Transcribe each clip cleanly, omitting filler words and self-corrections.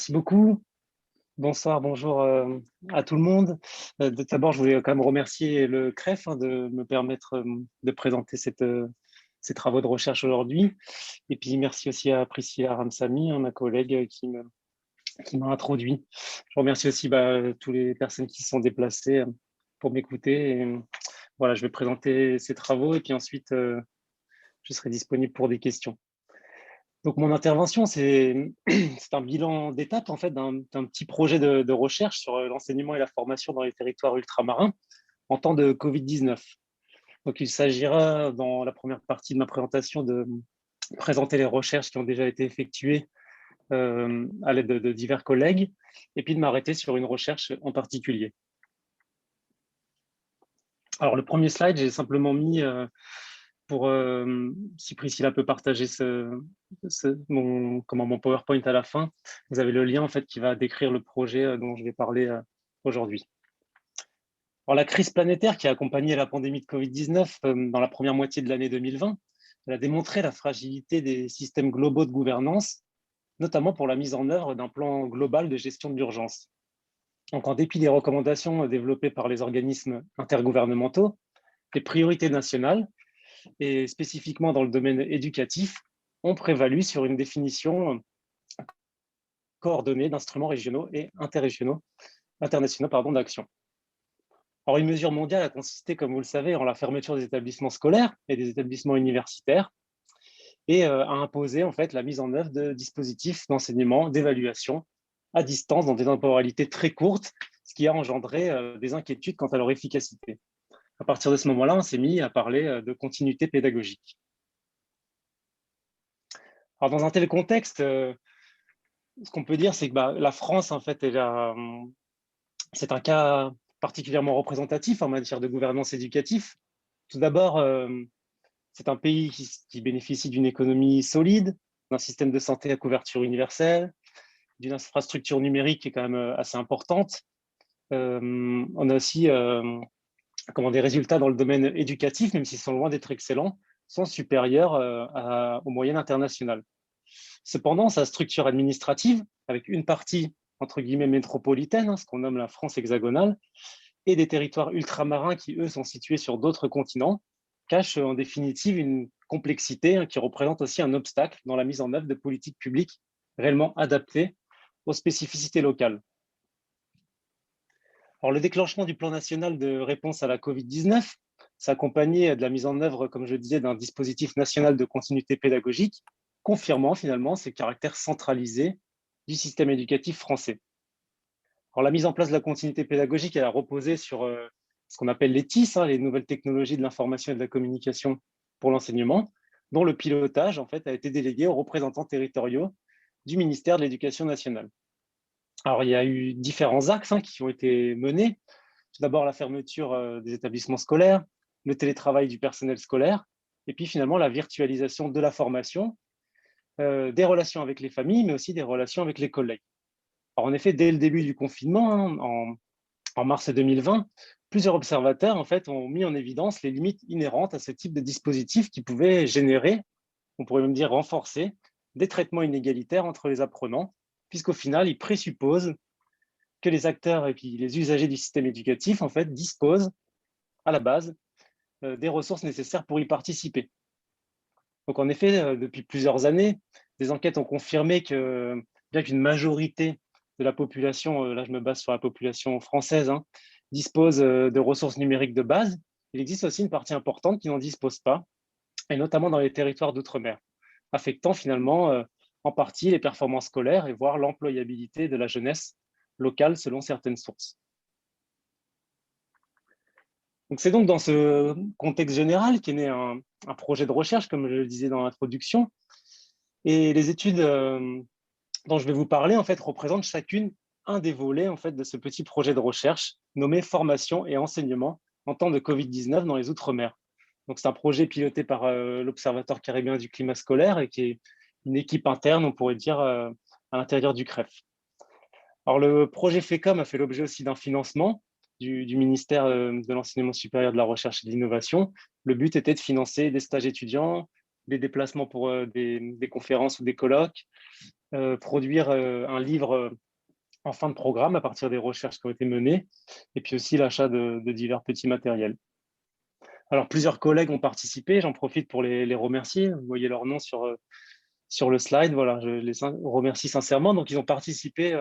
Merci beaucoup. Bonsoir, bonjour à tout le monde. D'abord, je voulais quand même remercier le CREF de me permettre de présenter ces travaux de recherche aujourd'hui. Et puis, merci aussi à Priscilla Ramsamy, ma collègue, qui m'a introduit. Je remercie aussi toutes les personnes qui se sont déplacées pour m'écouter. Voilà, je vais présenter ces travaux et puis ensuite, je serai disponible pour des questions. Donc, mon intervention, c'est c'est un bilan d'étape en fait d'un petit projet de recherche sur l'enseignement et la formation dans les territoires ultramarins en temps de Covid-19. Donc, il s'agira dans la première partie de ma présentation de présenter les recherches qui ont déjà été effectuées à l'aide de divers collègues et puis de m'arrêter sur une recherche en particulier. Alors, le premier slide, j'ai simplement mis pour, si Priscilla peut partager mon PowerPoint à la fin, vous avez le lien en fait qui va décrire le projet dont je vais parler aujourd'hui. Alors, la crise planétaire qui a accompagné la pandémie de Covid-19 dans la première moitié de l'année 2020, elle a démontré la fragilité des systèmes globaux de gouvernance, notamment pour la mise en œuvre d'un plan global de gestion de l'urgence. Donc, en dépit des recommandations développées par les organismes intergouvernementaux, les priorités nationales, et spécifiquement dans le domaine éducatif, ont prévalu sur une définition coordonnée d'instruments régionaux et internationaux d'action. Or, une mesure mondiale a consisté, comme vous le savez, en la fermeture des établissements scolaires et des établissements universitaires et a imposé en fait la mise en œuvre de dispositifs d'enseignement, d'évaluation à distance dans des temporalités très courtes, ce qui a engendré des inquiétudes quant à leur efficacité. À partir de ce moment-là, on s'est mis à parler de continuité pédagogique. Alors, dans un tel contexte, ce qu'on peut dire, c'est que la France, en fait, c'est un cas particulièrement représentatif en matière de gouvernance éducative. Tout d'abord, c'est un pays qui bénéficie d'une économie solide, d'un système de santé à couverture universelle, d'une infrastructure numérique qui est quand même assez importante. On a aussi des résultats dans le domaine éducatif, même s'ils sont loin d'être excellents, sont supérieurs aux moyennes internationales. Cependant, sa structure administrative, avec une partie entre guillemets métropolitaine, ce qu'on nomme la France hexagonale, et des territoires ultramarins qui, eux, sont situés sur d'autres continents, cache en définitive une complexité qui représente aussi un obstacle dans la mise en œuvre de politiques publiques réellement adaptées aux spécificités locales. Alors, le déclenchement du plan national de réponse à la Covid-19 s'accompagnait de la mise en œuvre, comme je disais, d'un dispositif national de continuité pédagogique, confirmant finalement ces caractères centralisés du système éducatif français. Alors, la mise en place de la continuité pédagogique, elle a reposé sur ce qu'on appelle les TIS, les nouvelles technologies de l'information et de la communication pour l'enseignement, dont le pilotage en fait, a été délégué aux représentants territoriaux du ministère de l'Éducation nationale. Alors, il y a eu différents axes qui ont été menés. Tout d'abord, la fermeture des établissements scolaires, le télétravail du personnel scolaire, et puis finalement la virtualisation de la formation, des relations avec les familles, mais aussi des relations avec les collègues. Alors, en effet, dès le début du confinement, en mars 2020, plusieurs observateurs en fait, ont mis en évidence les limites inhérentes à ce type de dispositif qui pouvait générer, on pourrait même dire renforcer, des traitements inégalitaires entre les apprenants, puisqu'au final, ils présupposent que les acteurs et puis les usagers du système éducatif en fait, disposent à la base des ressources nécessaires pour y participer. Donc en effet, depuis plusieurs années, des enquêtes ont confirmé que bien qu'une majorité de la population, là je me base sur la population française, dispose de ressources numériques de base, il existe aussi une partie importante qui n'en dispose pas, et notamment dans les territoires d'outre-mer, affectant finalement en partie les performances scolaires et voire l'employabilité de la jeunesse locale selon certaines sources. Donc c'est donc dans ce contexte général qu'est né un projet de recherche, comme je le disais dans l'introduction, et les études dont je vais vous parler en fait représentent chacune un des volets en fait de ce petit projet de recherche nommé formation et enseignement en temps de Covid-19 dans les Outre-mer. Donc c'est un projet piloté par l'Observatoire caribéen du climat scolaire et qui est une équipe interne, on pourrait dire, à l'intérieur du CREF. Alors le projet FECOM a fait l'objet aussi d'un financement du ministère de l'Enseignement supérieur, de la Recherche et de l'Innovation. Le but était de financer des stages étudiants, des déplacements pour des conférences ou des colloques, produire un livre en fin de programme à partir des recherches qui ont été menées, et puis aussi l'achat de divers petits matériels. Alors, plusieurs collègues ont participé, j'en profite pour les remercier. Vous voyez leur nom sur le slide, voilà, je les remercie sincèrement. Donc, ils ont participé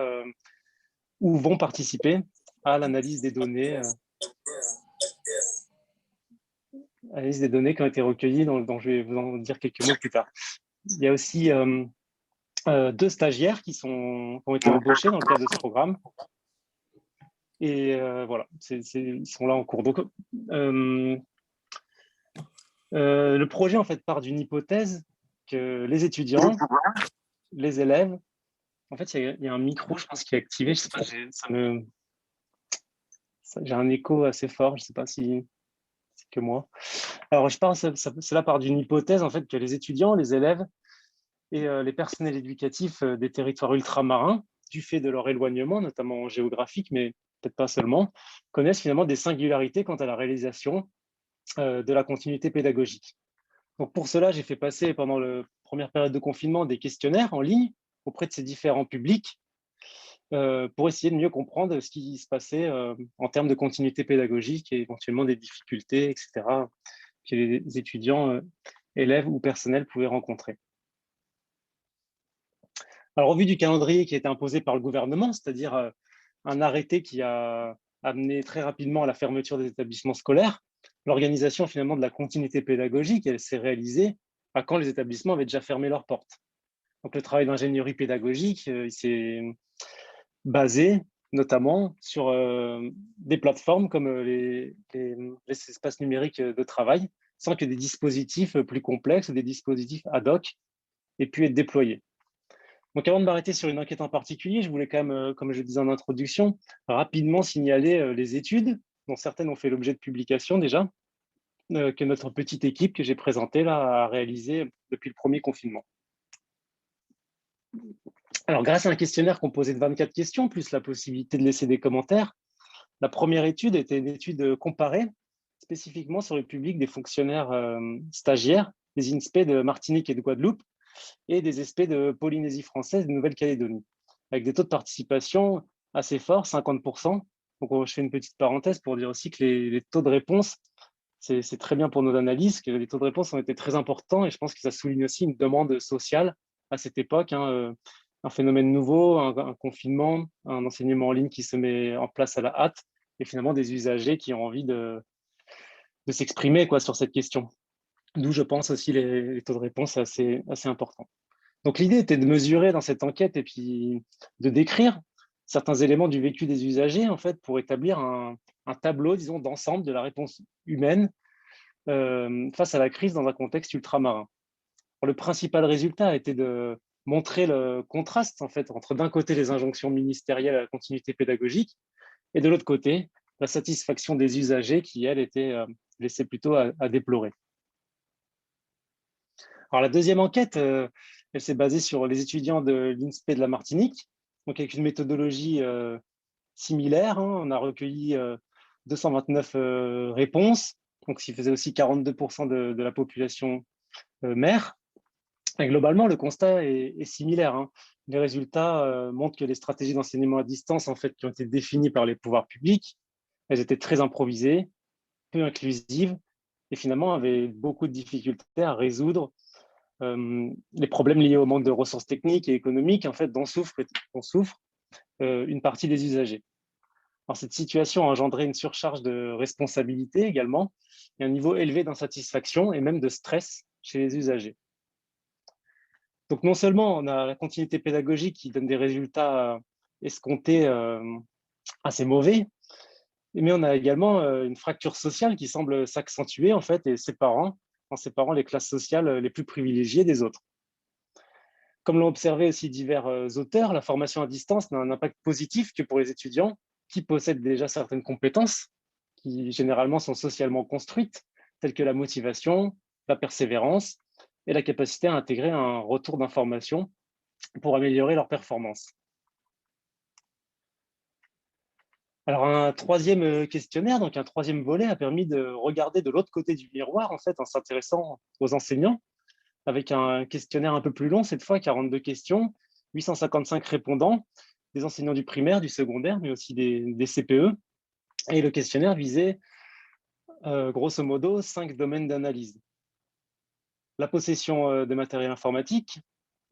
ou vont participer à l'analyse des données, qui ont été recueillies, dont je vais vous en dire quelques mots plus tard. Il y a aussi 2 stagiaires qui ont été embauchés dans le cadre de ce programme. Et voilà, ils sont là en cours. Donc, le projet, en fait, part d'une hypothèse que les étudiants, les élèves, en fait, il y a un micro, je pense, qui est activé. Je sais pas, j'ai un écho assez fort, je ne sais pas si c'est que moi. Alors, cela part d'une hypothèse, en fait, que les étudiants, les élèves et les personnels éducatifs des territoires ultramarins, du fait de leur éloignement, notamment géographique, mais peut-être pas seulement, connaissent finalement des singularités quant à la réalisation de la continuité pédagogique. Donc pour cela, j'ai fait passer pendant la première période de confinement des questionnaires en ligne auprès de ces différents publics pour essayer de mieux comprendre ce qui se passait en termes de continuité pédagogique et éventuellement des difficultés, etc., que les étudiants, élèves ou personnels pouvaient rencontrer. Alors, au vu du calendrier qui a été imposé par le gouvernement, c'est-à-dire un arrêté qui a amené très rapidement à la fermeture des établissements scolaires, l'organisation finalement de la continuité pédagogique, elle s'est réalisée quand les établissements avaient déjà fermé leurs portes. Donc, le travail d'ingénierie pédagogique, il s'est basé notamment sur des plateformes comme les espaces numériques de travail, sans que des dispositifs plus complexes ou des dispositifs ad hoc aient pu être déployés. Donc, avant de m'arrêter sur une enquête en particulier, je voulais quand même, comme je le disais en introduction, rapidement signaler les études, dont certaines ont fait l'objet de publications déjà, que notre petite équipe que j'ai présentée là a réalisé depuis le premier confinement. Alors, grâce à un questionnaire composé de 24 questions, plus la possibilité de laisser des commentaires, la première étude était une étude comparée, spécifiquement sur le public des fonctionnaires stagiaires, des INSPE de Martinique et de Guadeloupe, et des SP de Polynésie française et de Nouvelle-Calédonie, avec des taux de participation assez forts, 50%. Donc, je fais une petite parenthèse pour dire aussi que les taux de réponse, c'est très bien pour nos analyses, que les taux de réponse ont été très importants et je pense que ça souligne aussi une demande sociale à cette époque, un phénomène nouveau, un confinement, un enseignement en ligne qui se met en place à la hâte et finalement des usagers qui ont envie de s'exprimer sur cette question. D'où, je pense, aussi les taux de réponse assez importants. Donc, l'idée était de mesurer dans cette enquête et puis de décrire certains éléments du vécu des usagers, en fait, pour établir un tableau, disons, d'ensemble de la réponse humaine face à la crise dans un contexte ultramarin. Le principal résultat a été de montrer le contraste, en fait, entre d'un côté les injonctions ministérielles à la continuité pédagogique et de l'autre côté la satisfaction des usagers qui, elle, était laissée plutôt à déplorer. Alors, la deuxième enquête, elle s'est basée sur les étudiants de l'INSPE de la Martinique, donc avec une méthodologie similaire. On a recueilli 229 réponses, donc ce qui faisait aussi 42% de la population mère. Et globalement, le constat est similaire. Les résultats montrent que les stratégies d'enseignement à distance, en fait, qui ont été définies par les pouvoirs publics, elles étaient très improvisées, peu inclusives, et finalement avaient beaucoup de difficultés à résoudre les problèmes liés au manque de ressources techniques et économiques, en fait, dont souffre une partie des usagers. Alors, cette situation a engendré une surcharge de responsabilité également, et un niveau élevé d'insatisfaction et même de stress chez les usagers. Donc, non seulement on a la continuité pédagogique qui donne des résultats escomptés assez mauvais, mais on a également une fracture sociale qui semble s'accentuer en fait en séparant les classes sociales les plus privilégiées des autres. Comme l'ont observé aussi divers auteurs, la formation à distance n'a un impact positif que pour les étudiants qui possèdent déjà certaines compétences qui généralement sont socialement construites, telles que la motivation, la persévérance et la capacité à intégrer un retour d'information pour améliorer leur performance. Alors, un troisième questionnaire, donc un troisième volet, a permis de regarder de l'autre côté du miroir, en fait, en s'intéressant aux enseignants, avec un questionnaire un peu plus long, cette fois 42 questions, 855 répondants, des enseignants du primaire, du secondaire, mais aussi des CPE. Et le questionnaire visait, grosso modo, 5 domaines d'analyse. La possession de matériel informatique,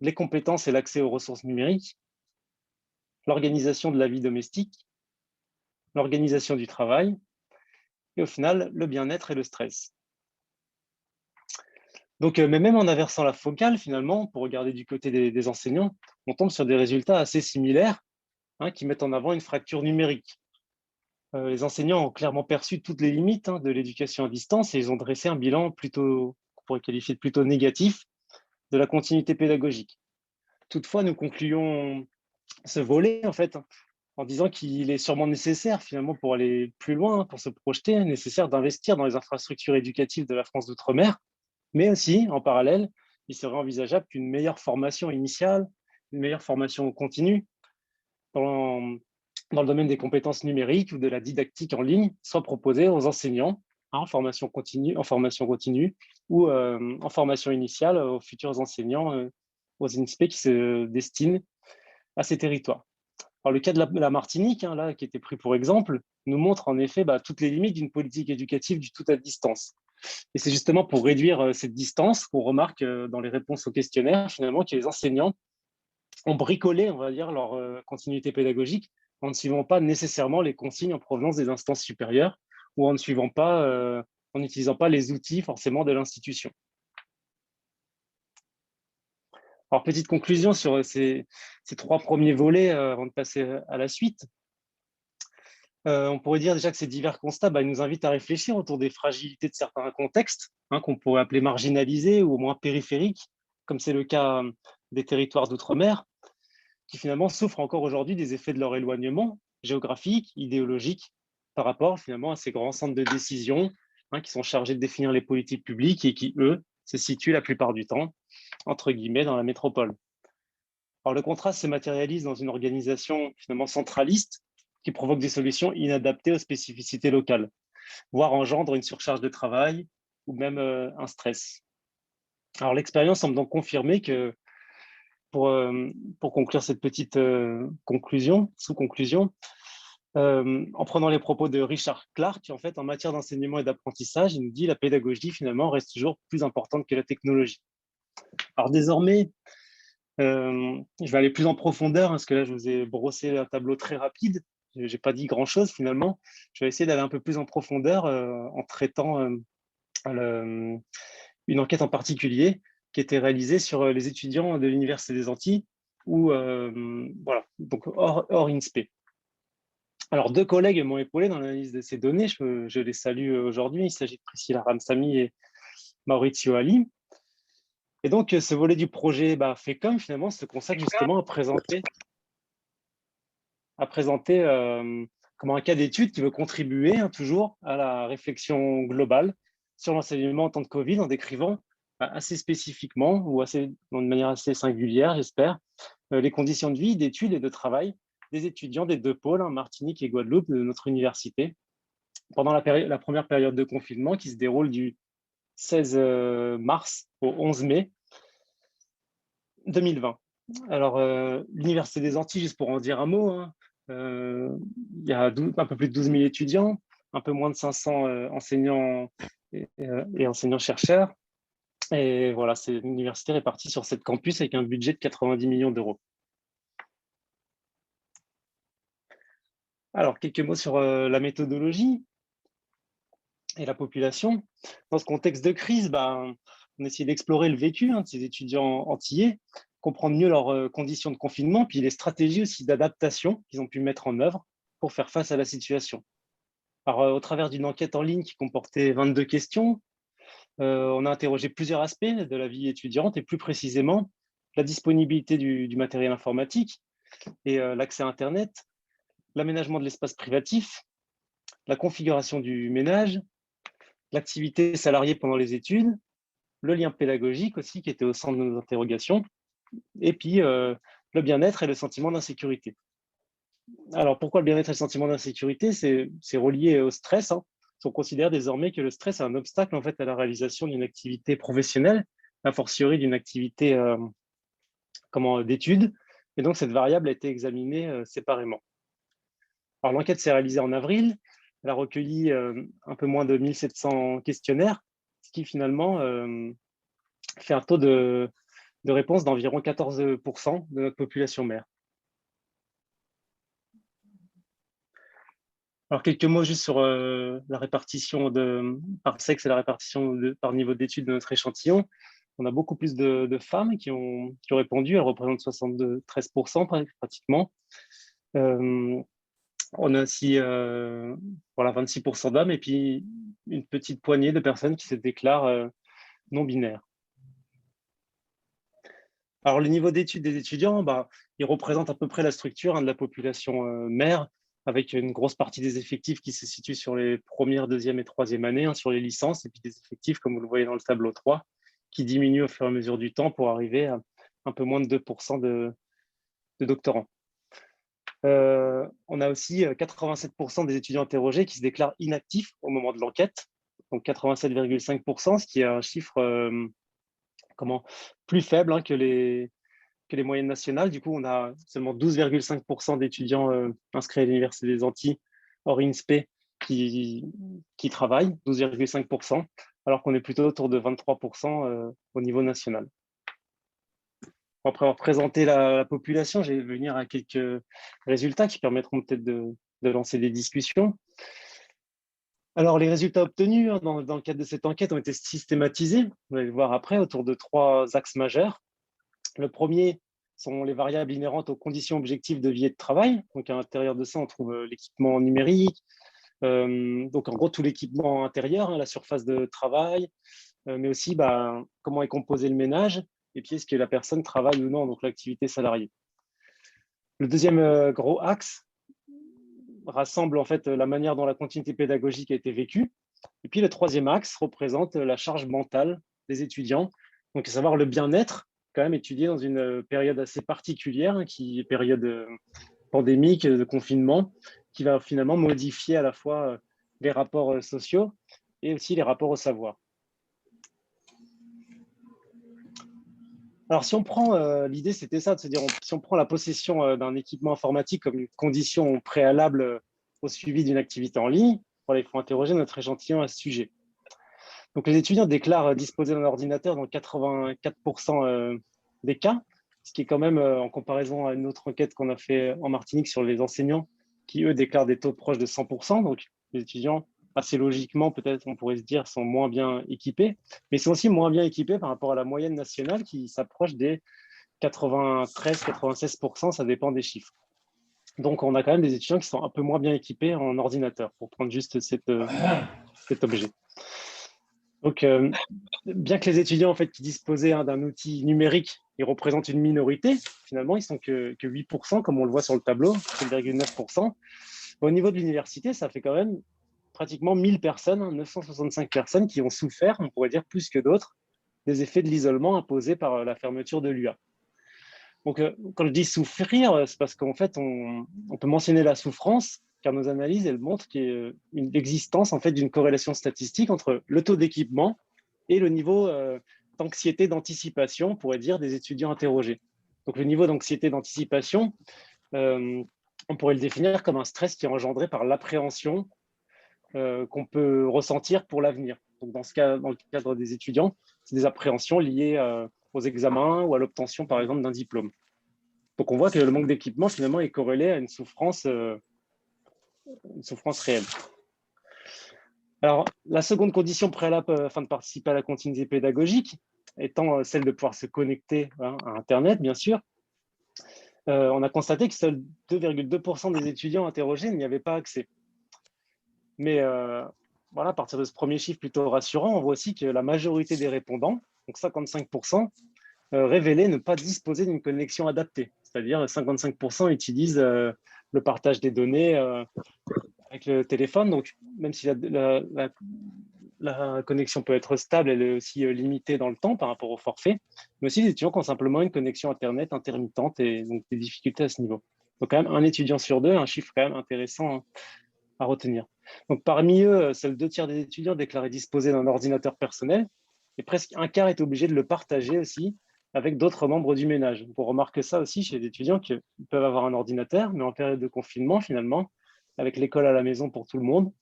les compétences et l'accès aux ressources numériques, l'organisation de la vie domestique, l'organisation du travail, et au final, le bien-être et le stress. Donc, mais même en inversant la focale, finalement, pour regarder du côté des enseignants, on tombe sur des résultats assez similaires, qui mettent en avant une fracture numérique. Les enseignants ont clairement perçu toutes les limites de l'éducation à distance et ils ont dressé un bilan plutôt, qu'on pourrait qualifier de plutôt négatif, de la continuité pédagogique. Toutefois, nous concluons ce volet, en fait, en disant qu'il est sûrement nécessaire, finalement, pour aller plus loin, pour se projeter, nécessaire d'investir dans les infrastructures éducatives de la France d'outre-mer, mais aussi, en parallèle, il serait envisageable qu'une meilleure formation initiale, une meilleure formation continue dans, dans le domaine des compétences numériques ou de la didactique en ligne soit proposée aux enseignants en formation continue ou en formation initiale aux futurs enseignants, aux INSPE qui se destinent à ces territoires. Alors, le cas de la Martinique, là, qui était pris pour exemple, nous montre en effet toutes les limites d'une politique éducative du tout à distance. Et c'est justement pour réduire cette distance qu'on remarque dans les réponses aux questionnaires, finalement, que les enseignants ont bricolé, on va dire, leur continuité pédagogique en ne suivant pas nécessairement les consignes en provenance des instances supérieures ou en ne suivant pas, en n'utilisant pas les outils forcément de l'institution. Alors, petite conclusion sur ces 3 premiers volets avant de passer à la suite. On pourrait dire déjà que ces divers constats ils nous invitent à réfléchir autour des fragilités de certains contextes, qu'on pourrait appeler marginalisés ou au moins périphériques, comme c'est le cas des territoires d'outre-mer, qui finalement souffrent encore aujourd'hui des effets de leur éloignement géographique, idéologique, par rapport finalement à ces grands centres de décision qui sont chargés de définir les politiques publiques et qui, eux, se situent la plupart du temps, entre guillemets, dans la métropole. Alors, le contraste se matérialise dans une organisation finalement centraliste qui provoque des solutions inadaptées aux spécificités locales, voire engendre une surcharge de travail ou même un stress. Alors, l'expérience semble donc confirmer que pour conclure cette petite sous-conclusion, en prenant les propos de Richard Clark, en fait, en matière d'enseignement et d'apprentissage, il nous dit que la pédagogie, finalement, reste toujours plus importante que la technologie. Alors désormais, je vais aller plus en profondeur, parce que là, je vous ai brossé un tableau très rapide. Je n'ai pas dit grand-chose, finalement. Je vais essayer d'aller un peu plus en profondeur en traitant une enquête en particulier qui était réalisée sur les étudiants de l'Université des Antilles, ou voilà, donc hors INSPE. Alors, 2 collègues m'ont épaulé dans l'analyse de ces données. Je les salue aujourd'hui. Il s'agit de Priscilla Ramsamy et Maurizio Ali. Et donc, ce volet du projet FECOM, finalement, se consacre justement à présenter comme un cas d'étude qui veut contribuer toujours à la réflexion globale sur l'enseignement en temps de Covid en décrivant assez spécifiquement ou d'une manière assez singulière, j'espère, les conditions de vie, d'études et de travail des étudiants des 2 pôles, Martinique et Guadeloupe, de notre université, pendant la première période de confinement qui se déroule du 16 mars au 11 mai 2020. Alors, l'Université des Antilles, juste pour en dire un mot, il y a un peu plus de 12 000 étudiants, un peu moins de 500 enseignants et enseignants-chercheurs. Et voilà, c'est une université répartie sur 7 campus avec un budget de 90 millions d'euros. Alors, quelques mots sur la méthodologie et la population. Dans ce contexte de crise, on a essayé d'explorer le vécu de ces étudiants antillais, comprendre mieux leurs conditions de confinement, puis les stratégies aussi d'adaptation qu'ils ont pu mettre en œuvre pour faire face à la situation. Alors, au travers d'une enquête en ligne qui comportait 22 questions, on a interrogé plusieurs aspects de la vie étudiante et plus précisément la disponibilité du matériel informatique et l'accès à Internet, l'aménagement de l'espace privatif, la configuration du ménage, l'activité salariée pendant les études, le lien pédagogique aussi qui était au centre de nos interrogations, et puis le bien-être et le sentiment d'insécurité. Alors pourquoi le bien-être et le sentiment d'insécurité? C'est relié au stress. On considère désormais que le stress est un obstacle en fait à la réalisation d'une activité professionnelle, a fortiori d'une activité d'études, Et donc, cette variable a été examinée séparément. Alors, l'enquête s'est réalisée en avril. Elle a recueilli un peu moins de 1700 questionnaires, ce qui finalement fait un taux de réponse d'environ 14% de notre population mère. Alors, quelques mots juste sur la répartition par sexe et la répartition par niveau d'études de notre échantillon. On a beaucoup plus de femmes qui ont répondu. Elles représentent 73% pratiquement. On a aussi 26% d'hommes et puis une petite poignée de personnes qui se déclarent non binaires. Alors, le niveau d'études des étudiants, il représente à peu près la structure de la population mère, avec une grosse partie des effectifs qui se situent sur les premières, deuxième et troisième années, sur les licences, et puis des effectifs, comme vous le voyez dans le tableau 3, qui diminuent au fur et à mesure du temps pour arriver à un peu moins de 2% de doctorants. On a aussi 87% des étudiants interrogés qui se déclarent inactifs au moment de l'enquête, donc 87,5%, ce qui est un chiffre plus faible que les moyennes nationales. Du coup, on a seulement 12,5% d'étudiants inscrits à l'Université des Antilles, hors INSPE, qui travaillent, 12,5%, alors qu'on est plutôt autour de 23% au niveau national. Après avoir présenté la population, je vais venir à quelques résultats qui permettront peut-être de lancer des discussions. Alors, les résultats obtenus dans le cadre de cette enquête ont été systématisés, vous allez le voir après, autour de 3 axes majeurs. Le premier sont les variables inhérentes aux conditions objectives de vie et de travail. Donc, à l'intérieur de ça, on trouve l'équipement numérique, donc en gros tout l'équipement intérieur, la surface de travail, mais aussi comment est composé le ménage, et puis est-ce que la personne travaille ou non, donc l'activité salariée. Le deuxième gros axe rassemble en fait la manière dont la continuité pédagogique a été vécue. Et puis le troisième axe représente la charge mentale des étudiants, donc à savoir le bien-être, quand même étudié dans une période assez particulière, qui est période pandémique, de confinement, qui va finalement modifier à la fois les rapports sociaux et aussi les rapports au savoir. Alors, si on prend, l'idée, c'était ça, de se dire, si on prend la possession d'un équipement informatique comme une condition préalable au suivi d'une activité en ligne, il faut interroger notre échantillon à ce sujet. Donc, les étudiants déclarent disposer d'un ordinateur dans 84% des cas, ce qui est quand même, en comparaison à une autre enquête qu'on a fait en Martinique sur les enseignants, qui, eux, déclarent des taux proches de 100%. Donc, les étudiants, assez logiquement, peut-être, on pourrait se dire, sont moins bien équipés, mais ils sont aussi moins bien équipés par rapport à la moyenne nationale qui s'approche des 93-96%, ça dépend des chiffres. Donc, on a quand même des étudiants qui sont un peu moins bien équipés en ordinateur, pour prendre juste cet objet. Donc, bien que les étudiants en fait, qui disposaient d'un outil numérique, ils représentent une minorité, finalement, ils sont que 8%, comme on le voit sur le tableau, 7,9%. Au niveau de l'université, ça fait quand même pratiquement 1000 personnes, 965 personnes qui ont souffert, on pourrait dire plus que d'autres, des effets de l'isolement imposé par la fermeture de l'UA. Donc, quand je dis souffrir, c'est parce qu'en fait, on peut mentionner la souffrance, car nos analyses, elles montrent qu'il y a l'existence en fait, d'une corrélation statistique entre le taux d'équipement et le niveau d'anxiété d'anticipation, on pourrait dire, des étudiants interrogés. Donc, le niveau d'anxiété d'anticipation, on pourrait le définir comme un stress qui est engendré par l'appréhension qu'on peut ressentir pour l'avenir. Donc, dans le cadre des étudiants, c'est des appréhensions liées aux examens ou à l'obtention, par exemple, d'un diplôme. Donc, on voit que le manque d'équipement, finalement, est corrélé à une souffrance réelle. Alors, la seconde condition préalable afin de participer à la continuité pédagogique étant celle de pouvoir se connecter à Internet, bien sûr. On a constaté que seuls 2,2% des étudiants interrogés n'y avaient pas accès. Mais voilà, à partir de ce premier chiffre plutôt rassurant, on voit aussi que la majorité des répondants, donc 55%, révélaient ne pas disposer d'une connexion adaptée. C'est-à-dire 55% utilisent le partage des données avec le téléphone. Donc, même si la connexion peut être stable, elle est aussi limitée dans le temps par rapport au forfait. Mais aussi, les étudiants qui ont simplement une connexion Internet intermittente et donc des difficultés à ce niveau. Donc, quand même, un étudiant sur deux, un chiffre quand même intéressant à retenir. Donc, parmi eux, seuls 2 tiers des étudiants déclaraient disposer d'un ordinateur personnel et presque un quart est obligé de le partager aussi avec d'autres membres du ménage. On remarque ça aussi chez les étudiants qu'ils peuvent avoir un ordinateur, mais en période de confinement, finalement, avec l'école à la maison pour tout le monde,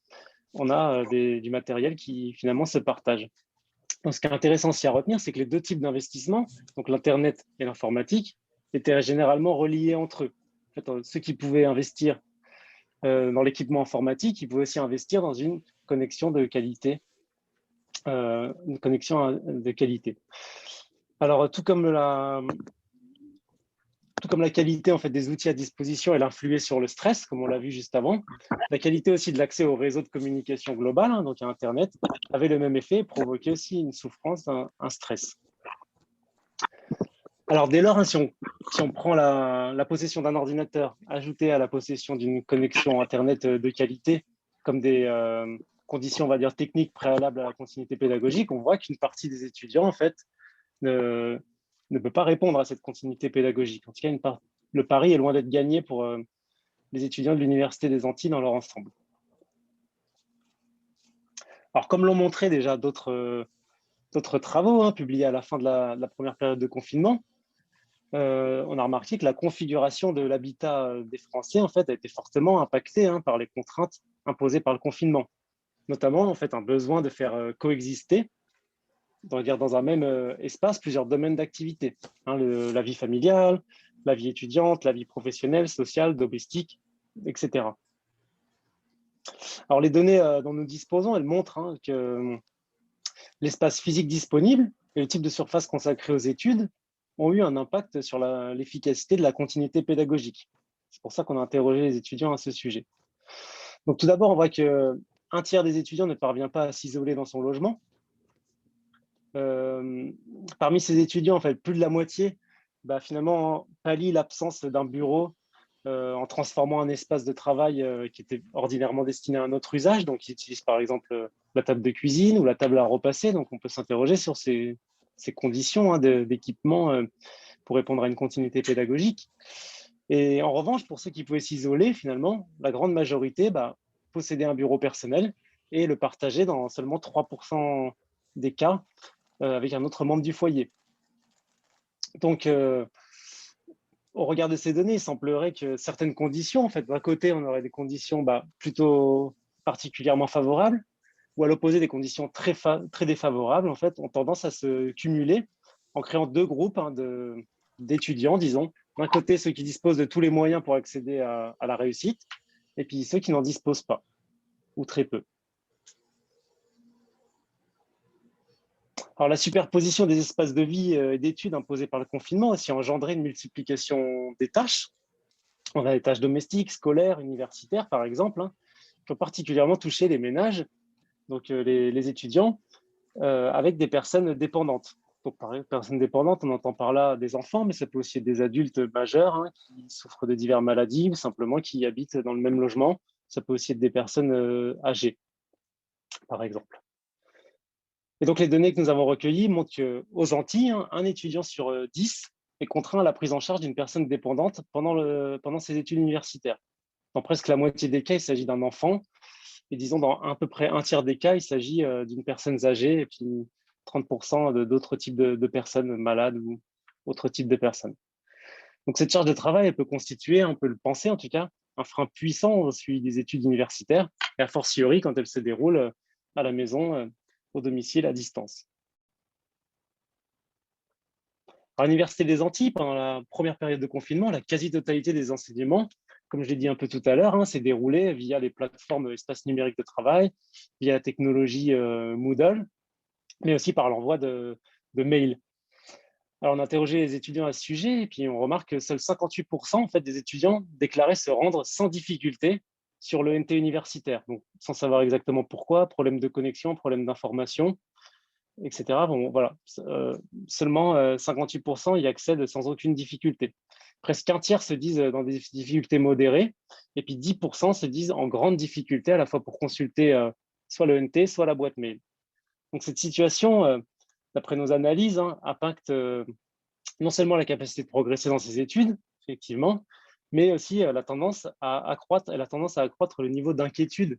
on a du matériel qui finalement se partage. Donc, ce qui est intéressant aussi à retenir, c'est que les deux types d'investissement, donc l'Internet et l'informatique, étaient généralement reliés entre eux. En fait, ceux qui pouvaient investir dans l'équipement informatique, ils pouvaient aussi investir dans une connexion de qualité. Alors, tout comme la qualité en fait, des outils à disposition, elle influait sur le stress, comme on l'a vu juste avant, la qualité aussi de l'accès au réseau de communication global, hein, donc à Internet, avait le même effet et provoquait aussi une souffrance, un stress. Alors, dès lors, hein, si on prend la possession d'un ordinateur ajoutée à la possession d'une connexion Internet de qualité, comme des conditions, on va dire, techniques préalables à la continuité pédagogique, on voit qu'une partie des étudiants, en fait, ne peut pas répondre à cette continuité pédagogique. En tout cas, le pari est loin d'être gagné pour les étudiants de l'Université des Antilles dans leur ensemble. Alors, comme l'ont montré déjà d'autres travaux hein, publiés à la fin de la première période de confinement, on a remarqué que la configuration de l'habitat des Français en fait, a été fortement impactée hein, par les contraintes imposées par le confinement, notamment en fait, un besoin de faire coexister dans un même espace plusieurs domaines d'activité. Hein, la vie familiale, la vie étudiante, la vie professionnelle, sociale, domestique, etc. Alors, les données dont nous disposons, elles montrent hein, que l'espace physique disponible et le type de surface consacrée aux études ont eu un impact sur l'efficacité de la continuité pédagogique. C'est pour ça qu'on a interrogé les étudiants à ce sujet. Donc, tout d'abord, on voit qu'un tiers des étudiants ne parvient pas à s'isoler dans son logement. Parmi ces étudiants, en fait, plus de la moitié finalement pallie l'absence d'un bureau en transformant un espace de travail qui était ordinairement destiné à un autre usage. Donc, ils utilisent par exemple la table de cuisine ou la table à repasser. Donc, on peut s'interroger sur ces conditions hein, d'équipement pour répondre à une continuité pédagogique. Et en revanche, pour ceux qui pouvaient s'isoler, finalement, la grande majorité possédait un bureau personnel et le partageait dans seulement 3% des cas avec un autre membre du foyer. Donc, au regard de ces données, il semblerait que certaines conditions, en fait, d'un côté, on aurait des conditions plutôt particulièrement favorables, ou à l'opposé, des conditions très défavorables, en fait, ont tendance à se cumuler en créant deux groupes hein, d'étudiants, disons. D'un côté, ceux qui disposent de tous les moyens pour accéder à la réussite, et puis ceux qui n'en disposent pas, ou très peu. Alors, la superposition des espaces de vie et d'études imposés par le confinement a aussi engendré une multiplication des tâches. On a les tâches domestiques, scolaires, universitaires, par exemple, hein, qui ont particulièrement touché les ménages, donc les étudiants, avec des personnes dépendantes. Donc, par personnes dépendantes, on entend par là des enfants, mais ça peut aussi être des adultes majeurs hein, qui souffrent de diverses maladies ou simplement qui habitent dans le même logement. Ça peut aussi être des personnes âgées, par exemple. Et donc, les données que nous avons recueillies montrent qu'aux Antilles, hein, un étudiant sur 10 est contraint à la prise en charge d'une personne dépendante pendant ses études universitaires. Dans presque la moitié des cas, il s'agit d'un enfant. Et disons, dans à peu près un tiers des cas, il s'agit d'une personne âgée et puis 30% d'autres types de personnes malades ou autres types de personnes. Donc, cette charge de travail, elle peut constituer, on peut le penser en tout cas, un frein puissant au suivi des études universitaires, et a fortiori quand elles se déroulent à la maison, au domicile, à distance. À l'Université des Antilles, pendant la première période de confinement, la quasi-totalité des enseignements, comme je l'ai dit un peu tout à l'heure, hein, s'est déroulée via les plateformes espace numérique de travail, via la technologie Moodle, mais aussi par l'envoi de mails. Alors, on a interrogé les étudiants à ce sujet et puis on remarque que seuls 58% en fait, des étudiants déclaraient se rendre sans difficulté sur le NT universitaire, donc sans savoir exactement pourquoi, problème de connexion, problème d'information, etc. Bon, voilà, seulement 58% y accèdent sans aucune difficulté. Presque un tiers se disent dans des difficultés modérées, et puis 10% se disent en grande difficulté, à la fois pour consulter soit le NT, soit la boîte mail. Donc cette situation, d'après nos analyses, hein, impacte non seulement la capacité de progresser dans ses études, effectivement, mais aussi la tendance à accroître le niveau d'inquiétude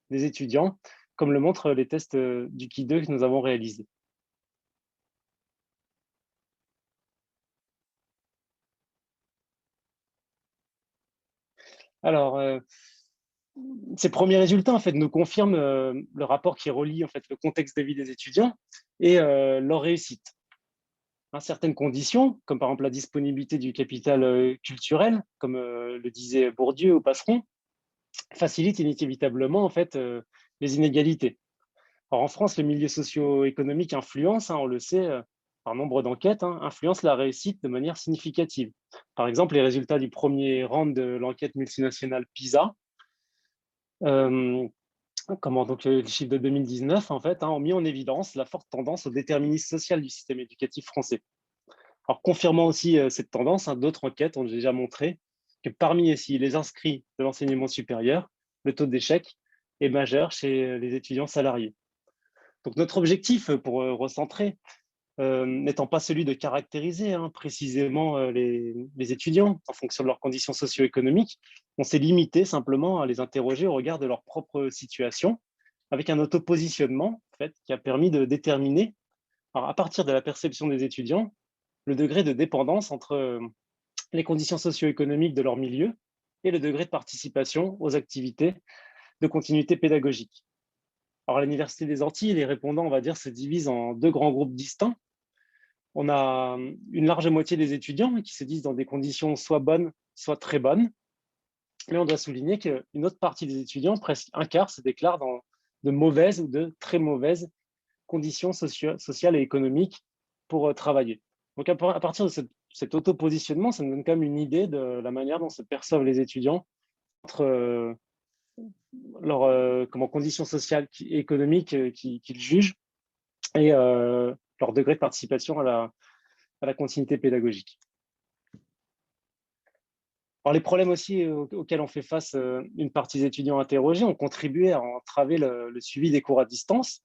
des étudiants, comme le montrent les tests du Q2 que nous avons réalisés. Alors, ces premiers résultats en fait, nous confirment le rapport qui relie en fait, le contexte de vie des étudiants et leur réussite. À certaines conditions, comme par exemple la disponibilité du capital culturel, comme le disait Bourdieu ou Passeron, facilite inévitablement en fait, les inégalités. Alors, en France, le milieu socio-économique influence, on le sait, par nombre d'enquêtes, influence la réussite de manière significative. Par exemple, les résultats du premier round de l'enquête multinationale PISA, euh, donc les chiffres de 2019, en fait, ont mis en évidence la forte tendance au déterminisme social du système éducatif français. Alors, confirmant aussi cette tendance, d'autres enquêtes ont déjà montré que parmi les inscrits de l'enseignement supérieur, le taux d'échec est majeur chez les étudiants salariés. Donc, notre objectif, pour recentrer, n'étant pas celui de caractériser précisément les étudiants en fonction de leurs conditions socio-économiques, on s'est limité simplement à les interroger au regard de leur propre situation, avec un autopositionnement en fait, qui a permis de déterminer, alors, à partir de la perception des étudiants, le degré de dépendance entre les conditions socio-économiques de leur milieu et le degré de participation aux activités de continuité pédagogique. Alors, à l'Université des Antilles, les répondants, on va dire, se divisent en deux grands groupes distincts. On a une large moitié des étudiants qui se disent dans des conditions soit bonnes, soit très bonnes. Mais on doit souligner qu'une autre partie des étudiants, presque un quart, se déclarent dans de mauvaises ou de très mauvaises conditions sociales et économiques pour travailler. Donc, à partir de cet auto-positionnement, ça nous donne quand même une idée de la manière dont se perçoivent les étudiants entre leurs conditions sociales et économiques qu'ils jugent et leur degré de participation à la continuité pédagogique. Alors, les problèmes aussi auxquels on fait face une partie des étudiants interrogés ont contribué à entraver le suivi des cours à distance,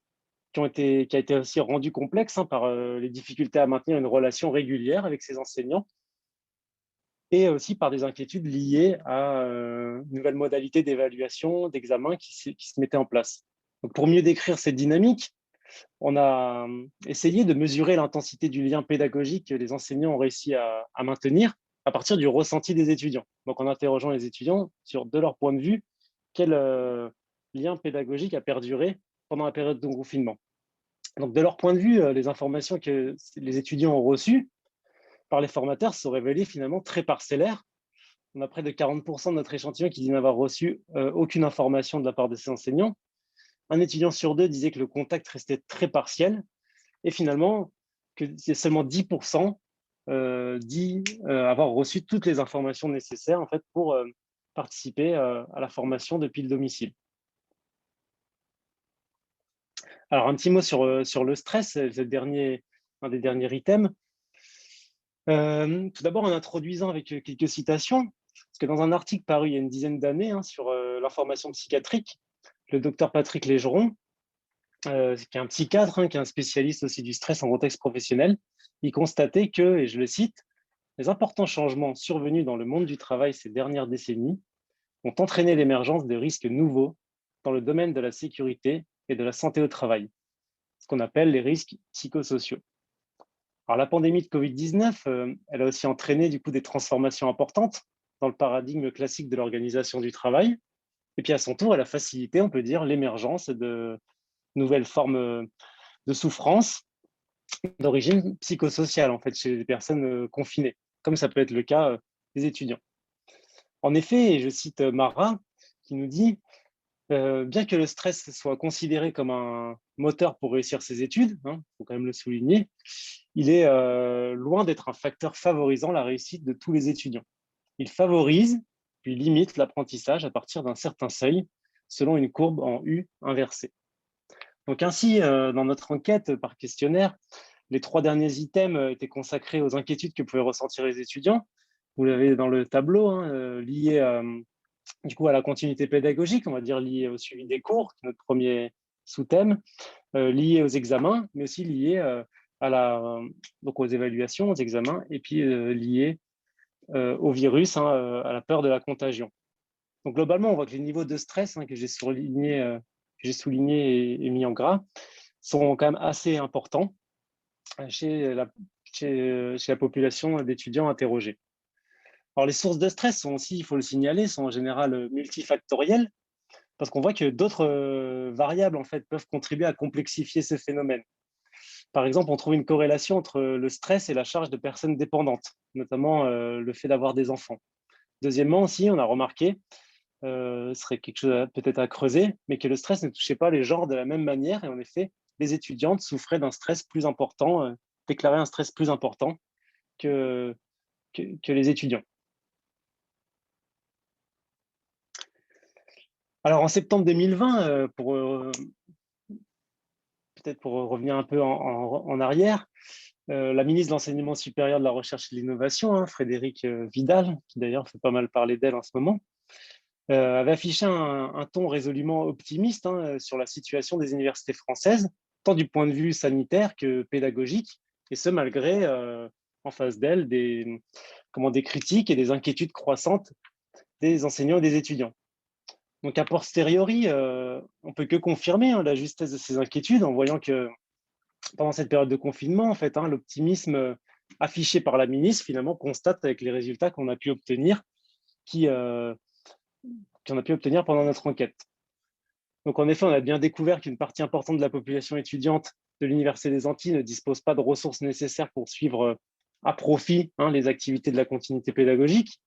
qui a été aussi rendu complexe par les difficultés à maintenir une relation régulière avec ses enseignants et aussi par des inquiétudes liées à une nouvelle modalité d'évaluation, d'examen qui se mettait en place. Donc, pour mieux décrire cette dynamique, on a essayé de mesurer l'intensité du lien pédagogique que les enseignants ont réussi à maintenir à partir du ressenti des étudiants. Donc, en interrogeant les étudiants sur, de leur point de vue, quel lien pédagogique a perduré pendant la période de confinement. Donc, de leur point de vue, les informations que les étudiants ont reçues par les formateurs sont révélées finalement très parcellaires. On a près de 40% de notre échantillon qui dit n'avoir reçu aucune information de la part de ces enseignants. Un étudiant sur deux disait que le contact restait très partiel. Et finalement, que c'est seulement 10% dit avoir reçu toutes les informations nécessaires en fait, pour participer à la formation depuis le domicile. Alors, un petit mot sur le stress, c'est un des derniers items. Tout d'abord, en introduisant avec quelques citations, parce que dans un article paru il y a une dizaine d'années sur l'information psychiatrique, le docteur Patrick Légeron, qui est un psychiatre, qui est un spécialiste aussi du stress en contexte professionnel, il constatait que, et je le cite, les importants changements survenus dans le monde du travail ces dernières décennies ont entraîné l'émergence de risques nouveaux dans le domaine de la sécurité et de la santé au travail, ce qu'on appelle les risques psychosociaux. Alors, la pandémie de Covid-19, elle a aussi entraîné du coup des transformations importantes dans le paradigme classique de l'organisation du travail. Et puis à son tour, elle a facilité, on peut dire, l'émergence de nouvelles formes de souffrance d'origine psychosociale en fait chez les personnes confinées, comme ça peut être le cas des étudiants. En effet, et je cite Marat qui nous dit bien que le stress soit considéré comme un moteur pour réussir ses études, faut quand même le souligner, il est loin d'être un facteur favorisant la réussite de tous les étudiants. Il favorise puis limite l'apprentissage à partir d'un certain seuil, selon une courbe en U inversée. Donc ainsi, dans notre enquête par questionnaire, les 3 derniers items étaient consacrés aux inquiétudes que pouvaient ressentir les étudiants. Vous l'avez dans le tableau, lié du coup à la continuité pédagogique, on va dire lié au suivi des cours, notre premier sous-thème, lié aux examens, mais aussi lié donc aux évaluations, aux examens, et puis lié au virus, à la peur de la contagion. Donc globalement, on voit que les niveaux de stress que j'ai souligné et mis en gras sont quand même assez importants chez la population d'étudiants interrogés. Alors, les sources de stress sont aussi, il faut le signaler, sont en général multifactorielles, parce qu'on voit que d'autres variables en fait, peuvent contribuer à complexifier ce phénomène. Par exemple, on trouve une corrélation entre le stress et la charge de personnes dépendantes, notamment le fait d'avoir des enfants. Deuxièmement aussi, on a remarqué, ce serait quelque chose peut-être à creuser, mais que le stress ne touchait pas les genres de la même manière. Et en effet, les étudiantes souffraient d'un stress plus important, déclaraient un stress plus important que, que les étudiants. Alors en septembre 2020, peut-être pour revenir un peu en arrière, la ministre de l'Enseignement supérieur, de la Recherche et de l'Innovation, hein, Frédérique Vidal, qui d'ailleurs fait pas mal parler d'elle en ce moment, avait affiché un ton résolument optimiste hein, sur la situation des universités françaises, tant du point de vue sanitaire que pédagogique, et ce malgré, en face d'elle, des critiques et des inquiétudes croissantes des enseignants et des étudiants. Donc, a posteriori, on peut que confirmer hein, la justesse de ces inquiétudes en voyant que pendant cette période de confinement, en fait, hein, l'optimisme affiché par la ministre, finalement, constate avec les résultats qu'on a pu obtenir, qu'on a pu obtenir pendant notre enquête. Donc, en effet, on a bien découvert qu'une partie importante de la population étudiante de l'Université des Antilles ne dispose pas de ressources nécessaires pour suivre à profit hein, les activités de la continuité pédagogique.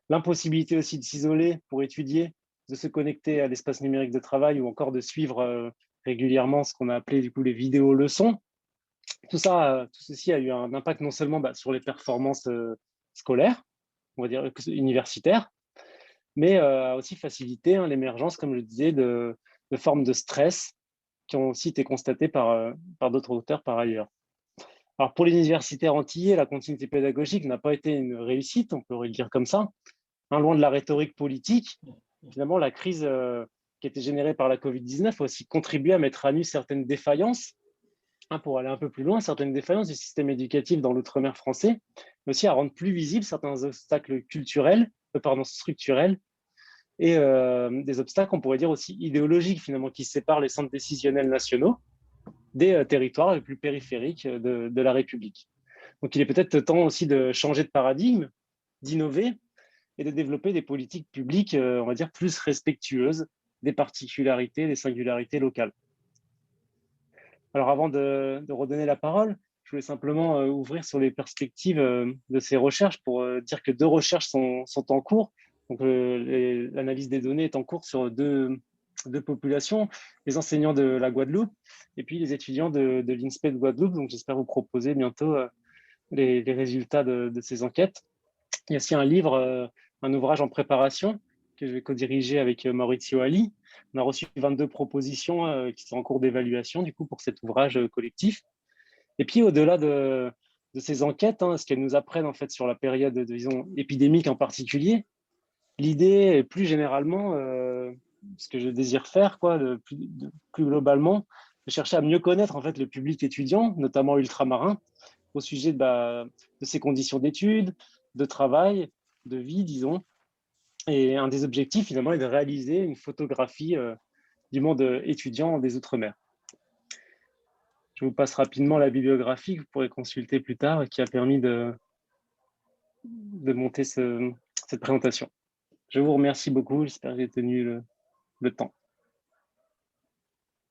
L'impossibilité aussi de s'isoler pour étudier, de se connecter à l'espace numérique de travail ou encore de suivre régulièrement ce qu'on a appelé du coup les vidéos-leçons. Tout ceci a eu un impact non seulement sur les performances scolaires, on va dire universitaires, mais a aussi facilité hein, l'émergence, comme je disais, de formes de stress qui ont aussi été constatées par d'autres auteurs par ailleurs. Alors pour les universitaires antillais, la continuité pédagogique n'a pas été une réussite, on pourrait le dire comme ça. Hein, loin de la rhétorique politique, finalement, la crise qui a été générée par la Covid-19 a aussi contribué à mettre à nu certaines défaillances, hein, pour aller un peu plus loin, certaines défaillances du système éducatif dans l'outre-mer français, mais aussi à rendre plus visibles certains obstacles structurels, et des obstacles, on pourrait dire aussi idéologiques, finalement, qui séparent les centres décisionnels nationaux des territoires les plus périphériques de la République. Donc, il est peut-être temps aussi de changer de paradigme, d'innover et de développer des politiques publiques, on va dire, plus respectueuses des particularités, des singularités locales. Alors, avant de redonner la parole, je voulais simplement ouvrir sur les perspectives de ces recherches pour dire que deux recherches sont en cours. Donc, l'analyse des données est en cours sur deux populations, les enseignants de la Guadeloupe et puis les étudiants de l'INSPE de Guadeloupe. Donc, j'espère vous proposer bientôt les résultats de ces enquêtes. Il y a aussi un livre, un ouvrage en préparation que je vais co-diriger avec Maurizio Ali. On a reçu 22 propositions qui sont en cours d'évaluation du coup pour cet ouvrage collectif. Et puis au-delà de ces enquêtes, hein, ce qu'elles nous apprennent en fait sur la période, disons, épidémique en particulier, l'idée est plus généralement, ce que je désire faire, quoi, plus globalement, de chercher à mieux connaître en fait le public étudiant, notamment ultramarin, au sujet de ses conditions d'études, de travail, de vie, disons. Et un des objectifs, finalement, est de réaliser une photographie du monde étudiant des Outre-mer. Je vous passe rapidement la bibliographie que vous pourrez consulter plus tard, qui a permis de monter cette présentation. Je vous remercie beaucoup, j'espère que j'ai tenu le temps.